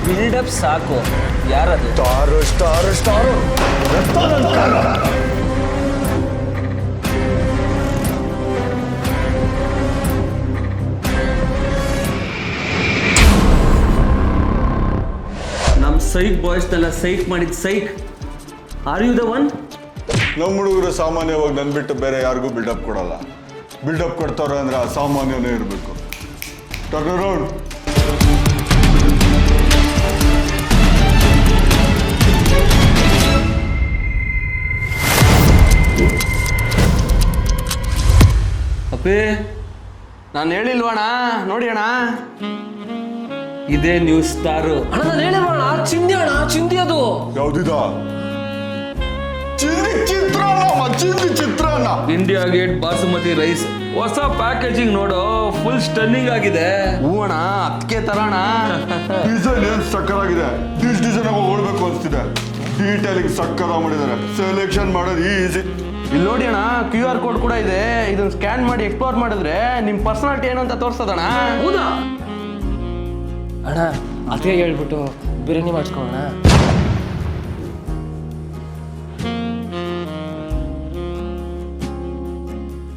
Build up ಸಾಕು. ಯಾರದು? Star star star ನಮ್ಮ ಸೈಕ್ ಬಾಯ್ಸ್ನೆಲ್ಲ ಸೈಕ್ ಮಾಡಿದ psych. Are you the one? ನಮ್ಮ ಹುಡುಗರು ಸಾಮಾನ್ಯವಾಗಿ ನನ್ ಬಿಟ್ಟು ಬೇರೆ ಯಾರಿಗೂ ಬಿಲ್ಡಪ್ ಕೊಡಲ್ಲ. ಬಿಲ್ಡಪ್ ಕೊಡ್ತಾರ ಅಂದ್ರೆ ಅಸಾಮಾನ್ಯನೇ ಇರಬೇಕು. Turn around. ಅಪ್ಪೇ, ನಾನು ಹೇಳಿಲ್ವಣ, ನೋಡಿ ಅಣ್ಣ. ಇದೇ ನ್ಯೂಸ್ ಸ್ಟಾರು. ಅಣ್ಣ ನಾನು ಹೇಳಿಲ್ವಣ್ಣ, ಚಿಂದಿ ಅಣ್ಣ, ಚಿಂದಿ ಅದು. ಯಾವ್ದಿದ? ಚಿಂದಿ ಚಿತ್ರಾನ್ನ. ಇಂಡಿಯಾ ಗೇಟ್ ಬಾಸುಮತಿ ರೈಸ್ ಹೊಸ ಪ್ಯಾಕೇಜಿಂಗ್ ನೋಡು, ಫುಲ್ ಸ್ಟನ್ನಿಂಗ್ ಆಗಿದೆ. ಹೂ ಅಣ್ಣ, ಅದಕ್ಕೆ ತರೋಣ. ಡಿಸೈನ್ ಏನ್ ಸಕ್ಕರಾಗಿದೆ. ಡಿಸೈನ್ ಆಗಿ ಓಡ್ಬೇಕು ಅನ್ಸ್ತಿದೆ. ಡೀಟೇಲಿಂಗ್ ಸಕ್ಕರ ಮಾಡಿದ್ದಾರೆ. ಸೆಲೆಕ್ಷನ್ ಮಾಡೋದು ಈಸಿ. ಇಲ್ಲಿ ನೋಡಿ ಅಣ್ಣ, QR ಕೋಡ್ ಕೂಡ ಇದೆ. ಇದನ್ನ ಸ್ಕ್ಯಾನ್ ಮಾಡಿ ಎಕ್ಸ್ಪ್ಲೋರ್ ಮಾಡಿದ್ರೆ ನಿಮ್ ಪರ್ಸನಾಲಿಟಿ ಏನು ಅಂತ ತೋರಿಸ್ತದಣ್ಣ. ಹೌದಾ ಅಣ್ಣ? ಅದೇ ಹೇಳ್ಬಿಟ್ಟು ಬಿರಿಯಾನಿ ಮಾಡ್ಸ್ಕೊಳ್ಳೋಣ.